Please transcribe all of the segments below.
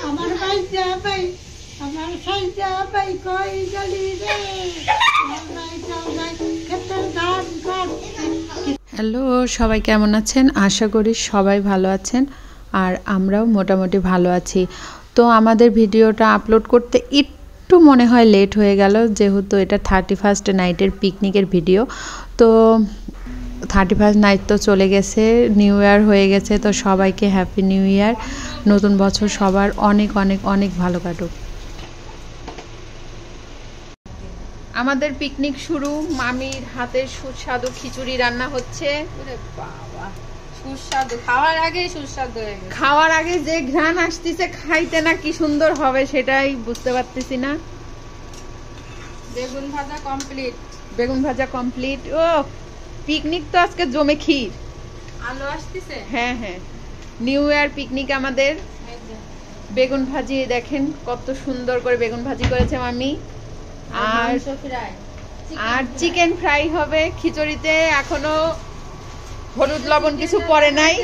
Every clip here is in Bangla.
আমার ভাই যা ভাই আমার সাই যা ভাই কই গলি রে হ্যালো সবাই কেমন আছেন? আশা করি সবাই ভালো আছেন আর আমরাও মোটামুটি ভালো আছি। তো আমাদের ভিডিওটা আপলোড করতে একটু মনে হয় লেট হয়ে গেল, যেহেতু এটা 31st নাইটের পিকনিকের ভিডিও। তো 31st নাইট তো চলে গেছে, নিউ ইয়ার হয়ে গেছে। তো সবাইকে হ্যাপি নিউ ইয়ার, নতুন বছর সবার অনেক অনেক অনেক ভালো কাটুক। আমাদের পিকনিক শুরু, মামির হাতের সুস্বাদু খিচুড়ি রান্না হচ্ছে। সুস্বাদু, খাওয়ার আগে সুস্বাদু হয়ে গেছে। খাওয়ার আগে যে ঘ্রাণ আসতেছে, খাইতে না কি সুন্দর হবে সেটাই বুঝতে পারতেছি না। বেগুন ভাজা কমপ্লিট, বেগুন ভাজা কমপ্লিট। ও পিকনিক তো আজকে জমে ক্ষীর। আলু আসতেছে। হ্যাঁ হ্যাঁ, নিউ ইয়ার পিকনিক আমাদের। বেগুন ভাজি দেখেন কত সুন্দর করে বেগুন ভাজি করেছে মামি। আর চিকেন ফ্রাই হবে খিচুড়িতে। এখনো হলুদ লবণ কিছু পড়ে নাই।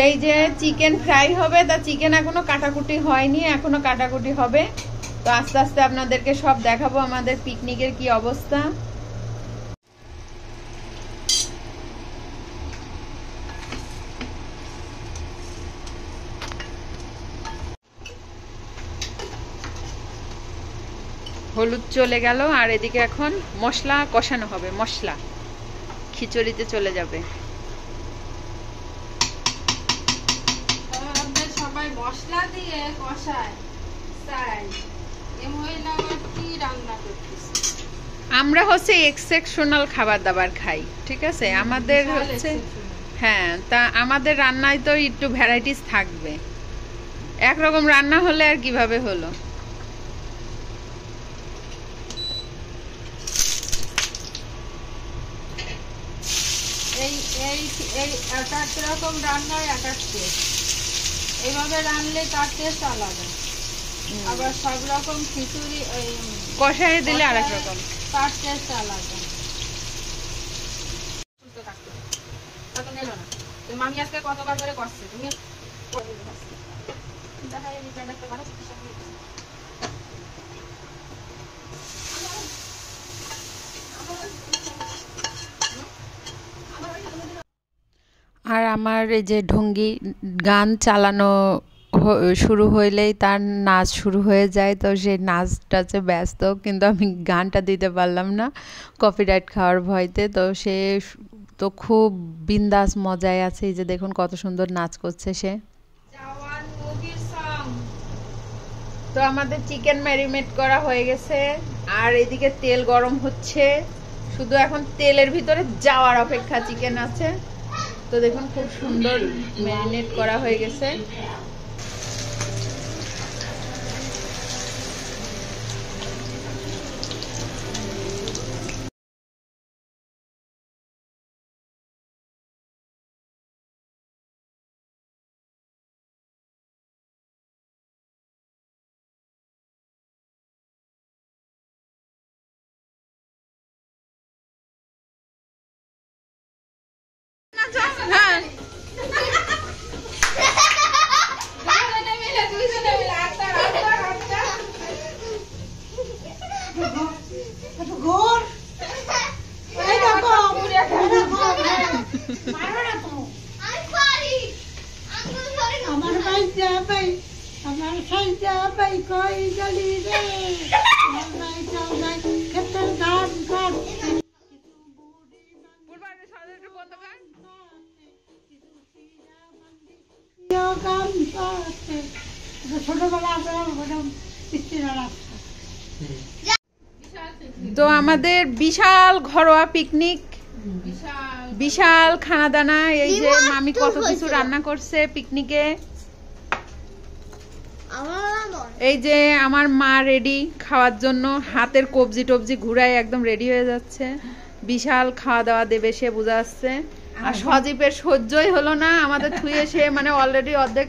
এই যে চিকেন ফ্রাই হবে, তা চিকেন এখনো কাটাকুটি হয়নি, এখনো কাটাকুটি হবে। তো আস্তে আস্তে আপনাদেরকে সব দেখাবো আমাদের পিকনিকের কি অবস্থা। হলুদ চলে গেল আর এদিকে এখন মশলা কষানো হবে। মশলা খিচুড়িতে চলে যাবে। সবাই মশলা দিয়ে কষায়, আমরা হচ্ছে এক্সেপশনাল খাবার দাবার খাই, ঠিক আছে? আমাদের হচ্ছে হ্যাঁ, তা আমাদের রান্নায় তো একটু ভ্যারাইটিস থাকবে। একরকম রান্না হলে আর কিভাবে হলো। রকম রান্নার এক এক টেস্ট। এইভাবে রান্নলে তার টেস্ট আলাদা, আবার সব রকম খিচুড়ি কষায় দিলে আরেক রকম, তার টেস্ট আলাদা। মামি আজকে কতবার করে করছে তুমি? আর আমার এই যে ঢঙ্গি গান চালানো শুরু হইলেই তার নাচ শুরু হয়ে যায়। তো সেই নাচটাতে ব্যস্ত, কিন্তু আমি গানটা দিতে পারলাম না কপিরাইট খাওয়ার ভয়তে। তো সে তো খুব বিন্দাস মজায় আছে। এই যে দেখুন কত সুন্দর নাচ করছে সে। তো আমাদের চিকেন ম্যারিনেট করা হয়ে গেছে আর এদিকে তেল গরম হচ্ছে। শুধু এখন তেলের ভিতরে যাওয়ার অপেক্ষা, চিকেন আছে। তো দেখুন খুব সুন্দর ম্যারিনেট করা হয়ে গেছে। হ্যাঁ আমার ভাই যা ভাই আমার সাই যা ভাই কই গলি রে খেতের গান গান তো আমাদের বিশাল ঘরোয়া পিকনিক, বিশাল খানা দানা। এই যে মামি কত কিছু রান্না করছে পিকনিকে। এই যে আমার মা রেডি খাওয়ার জন্য, হাতের কবজি টবজি ঘুরায় একদম রেডি হয়ে যাচ্ছে। বিশাল খাওয়া দাওয়া দেবে সে, বোঝা যাচ্ছে। আর সজীবের সহ্যই হলো না, আমাদের থুয়ে সে মানে অলরেডি অর্ধেক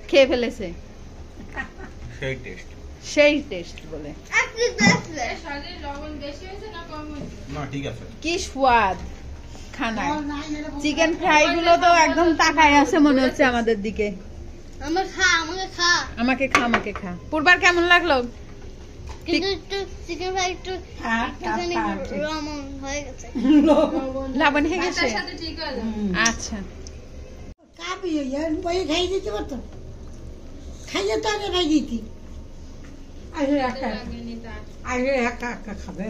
খেয়ে ফেলেছে। সেই টেস্ট বলে কি স্বাদ খানায়। চিকেন ফ্রাই গুলো তো একদম তাকায় আছে মনে হচ্ছে আমাদের দিকে। আমাকে খা আমাকে খা। পূর্বার কেমন লাগলো? লবণ হয়ে গেছে। আচ্ছা খাইয়ে দিতে পারতো, খাইয়ে তো আগে খাই দিতি। আগে একা একা খাবে।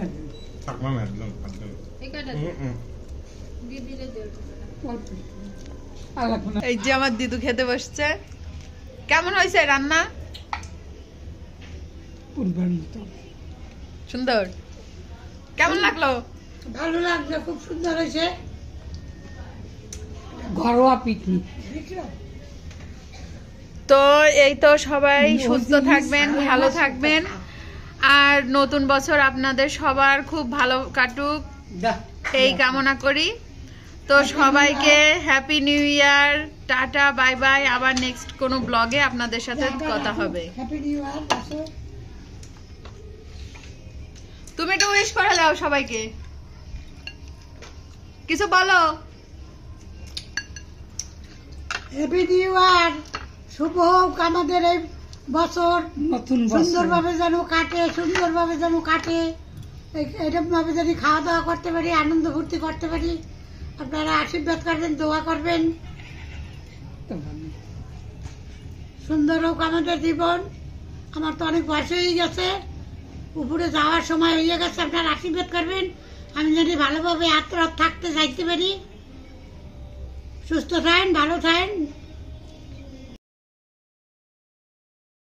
এই যে আমার দিদু খেতে বসছে। কেমন হয়েছে রান্না? সুন্দর। কেমন লাগলো? ভালো লাগলো, খুব সুন্দর হয়েছে। ঘরোয়া পিকনিক। তো এই তো, সবাই সুস্থ থাকবেন, ভালো থাকবেন, আর নতুন বছর আপনাদের সবার খুব ভালো কাটুক এই কামনা করি। তো সবাইকে happy new year, tata, bye bye. আবার নেক্সট কোনো ব্লগে আপনাদের সাথে কথা হবে। তুমি একটু উইশ করে দাও সবাইকে, কিছু বলো। হ্যাপি নিউ ইয়ার, শুভ হোক আমাদের এই বছর, সুন্দরভাবে যেন কাটে, সুন্দরভাবে যেন কাটে, এরকম ভাবে যদি খাওয়া দাওয়া করতে পারি, আনন্দ ফুর্তি করতে পারি। আপনারা আশীর্বাদ করবেন, দোয়া করবেন, সুন্দর হোক আমাদের জীবন। আমার তো অনেক বয়স হয়ে গেছে, উপরে যাওয়ার সময় হয়ে গেছে। আপনারা আশীর্বাদ করবেন, আমি যদি ভালোভাবে হাত থাকতে চাইতে পারি। সুস্থ থাকেন, ভালো থাকেন।